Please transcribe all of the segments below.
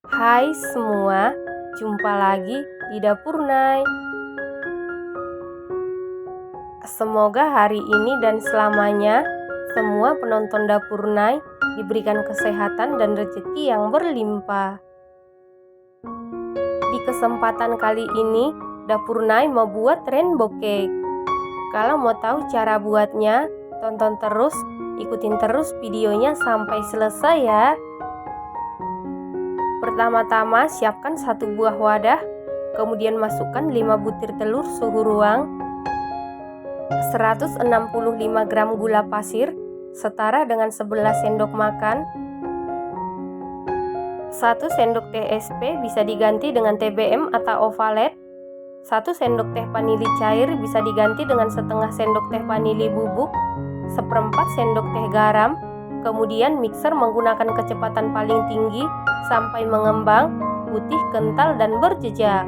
Hai semua, jumpa lagi di Dapur Nay. Semoga hari ini dan selamanya semua penonton Dapur Nay diberikan kesehatan dan rezeki yang berlimpah. Di kesempatan kali ini, Dapur Nay mau buat rainbow cake. Kalau mau tahu cara buatnya, tonton terus, ikutin terus videonya sampai selesai ya. Pertama-tama siapkan 1 buah wadah, kemudian masukkan 5 butir telur suhu ruang, 165 gram gula pasir setara dengan 11 sendok makan, 1 sendok teh SP bisa diganti dengan TBM atau ovalet, 1 sendok teh vanili cair bisa diganti dengan setengah sendok teh vanili bubuk, 1/4 sendok teh garam. Kemudian mixer menggunakan kecepatan paling tinggi sampai mengembang, putih, kental, dan berjejak.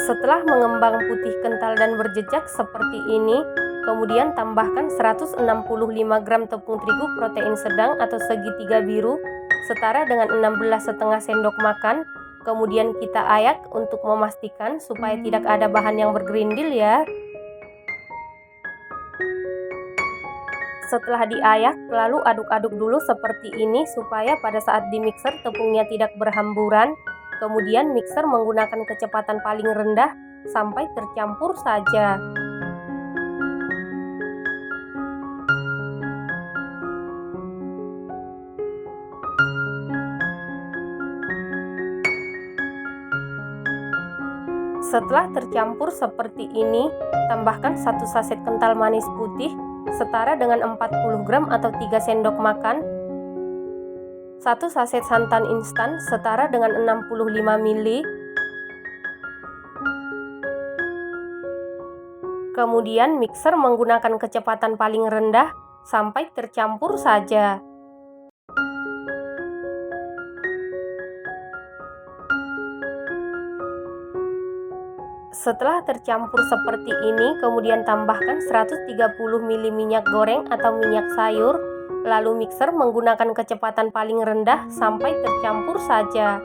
Setelah mengembang putih, kental, dan berjejak seperti ini, kemudian tambahkan 165 gram tepung terigu protein sedang atau segitiga biru setara dengan 16,5 sendok makan. Kemudian kita ayak untuk memastikan supaya tidak ada bahan yang bergerindil ya. Setelah diayak, lalu aduk-aduk dulu seperti ini supaya pada saat di mixer tepungnya tidak berhamburan. Kemudian mixer menggunakan kecepatan paling rendah sampai tercampur saja. Setelah tercampur seperti ini, tambahkan 1 saset kental manis putih setara dengan 40 gram atau 3 sendok makan, 1 saset santan instan setara dengan 65 ml. Kemudian mixer menggunakan kecepatan paling rendah sampai tercampur saja. Setelah tercampur seperti ini, kemudian tambahkan 130 ml minyak goreng atau minyak sayur, lalu mixer menggunakan kecepatan paling rendah sampai tercampur saja.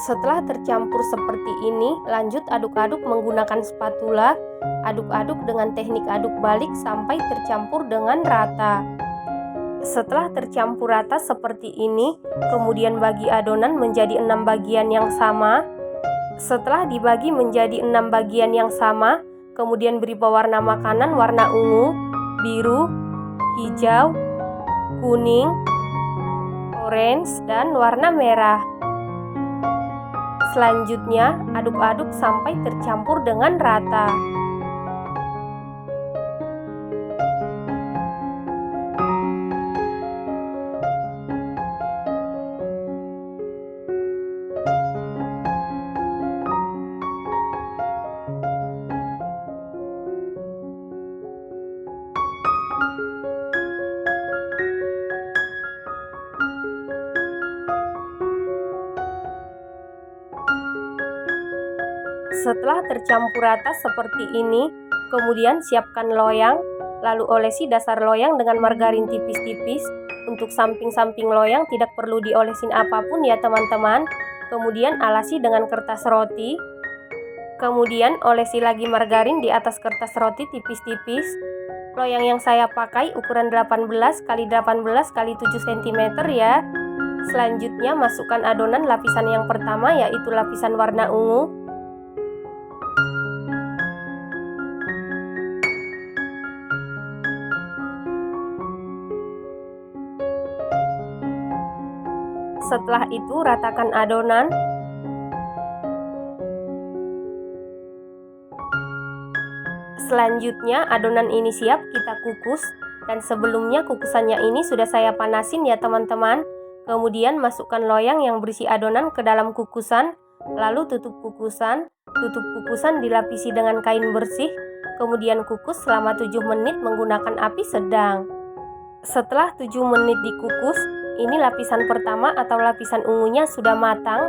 Setelah tercampur seperti ini, lanjut aduk-aduk menggunakan spatula. Aduk-aduk dengan teknik aduk balik sampai tercampur dengan rata. Setelah tercampur rata seperti ini, kemudian bagi adonan menjadi 6 bagian yang sama. Setelah dibagi menjadi 6 bagian yang sama, kemudian beri pewarna makanan warna ungu, biru, hijau, kuning, orange, dan warna merah. Selanjutnya, aduk-aduk sampai tercampur dengan rata. Setelah tercampur rata seperti ini, kemudian siapkan loyang, lalu olesi dasar loyang dengan margarin tipis-tipis. Untuk samping-samping loyang tidak perlu diolesin apapun ya teman-teman. Kemudian alasi dengan kertas roti. Kemudian olesi lagi margarin di atas kertas roti tipis-tipis. Loyang yang saya pakai ukuran 18 x 18 x 7 cm ya. Selanjutnya masukkan adonan lapisan yang pertama, yaitu lapisan warna ungu. Setelah itu ratakan adonan. Selanjutnya adonan ini siap kita kukus, dan sebelumnya kukusannya ini sudah saya panasin ya teman-teman. Kemudian masukkan loyang yang berisi adonan ke dalam kukusan, lalu tutup kukusan. Tutup kukusan dilapisi dengan kain bersih, kemudian kukus selama 7 menit menggunakan api sedang. Setelah 7 menit dikukus, ini lapisan pertama atau lapisan ungunya sudah matang.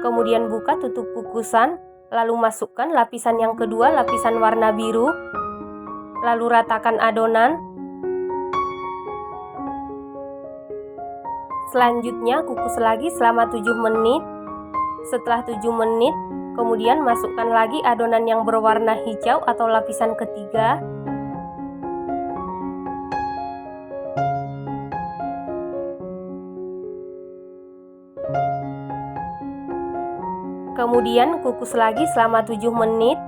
Kemudian buka tutup kukusan, lalu masukkan lapisan yang kedua, lapisan warna biru. Lalu ratakan adonan. Selanjutnya kukus lagi selama 7 menit. Setelah 7 menit, kemudian masukkan lagi adonan yang berwarna hijau atau lapisan ketiga. Kemudian kukus lagi selama 7 menit.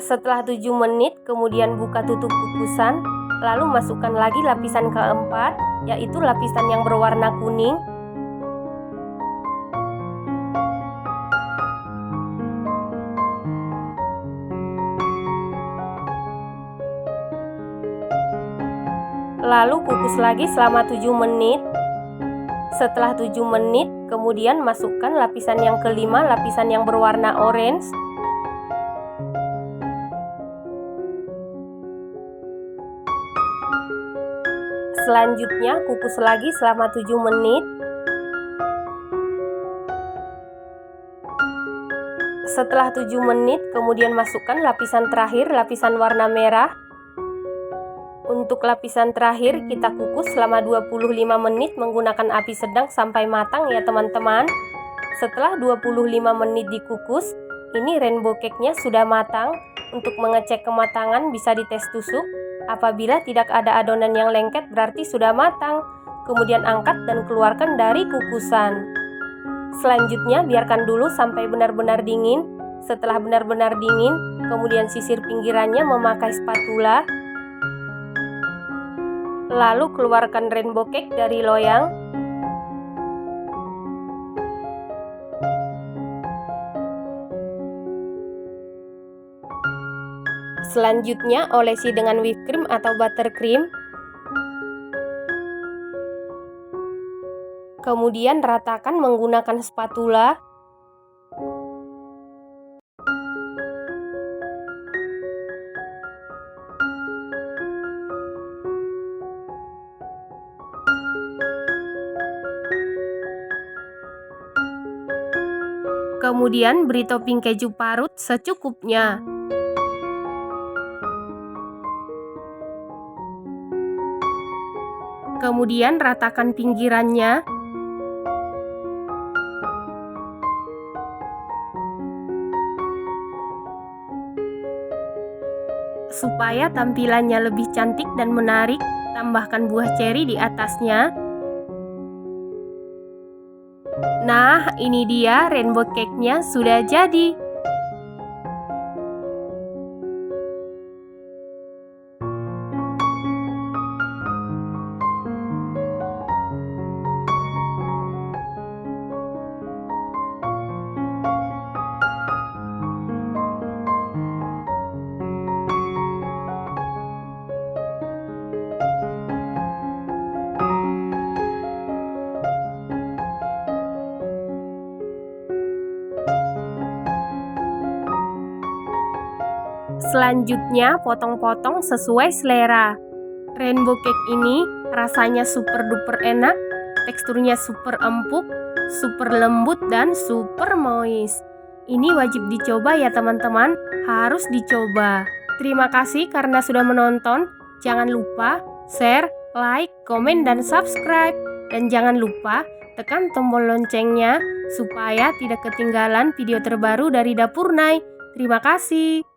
Setelah 7 menit, kemudian buka tutup kukusan, lalu masukkan lagi lapisan keempat, yaitu lapisan yang berwarna kuning. Lalu kukus lagi selama 7 menit. Setelah 7 menit, kemudian masukkan lapisan yang kelima, lapisan yang berwarna orange. Selanjutnya kukus lagi selama 7 menit. Setelah 7 menit, kemudian masukkan lapisan terakhir, lapisan warna merah. Untuk lapisan terakhir kita kukus selama 25 menit menggunakan api sedang sampai matang ya teman-teman. Setelah 25 menit dikukus, ini rainbow cake-nya sudah matang. Untuk mengecek kematangan bisa dites tusuk. Apabila tidak ada adonan yang lengket berarti sudah matang. Kemudian angkat dan keluarkan dari kukusan. Selanjutnya biarkan dulu sampai benar-benar dingin. Setelah benar-benar dingin, kemudian sisir pinggirannya memakai spatula. Lalu keluarkan rainbow cake dari loyang. Selanjutnya olesi dengan whipped cream atau buttercream. Kemudian ratakan menggunakan spatula. Kemudian beri topping keju parut secukupnya. Kemudian ratakan pinggirannya. Supaya tampilannya lebih cantik dan menarik, tambahkan buah ceri di atasnya. Nah, ini dia rainbow cake-nya sudah jadi. Selanjutnya potong-potong sesuai selera. Rainbow cake ini rasanya super duper enak, teksturnya super empuk, super lembut dan super moist. Ini wajib dicoba ya teman-teman, harus dicoba. Terima kasih karena sudah menonton. Jangan lupa share, like, komen, dan subscribe. Dan jangan lupa tekan tombol loncengnya supaya tidak ketinggalan video terbaru dari Dapur Nay. Terima kasih.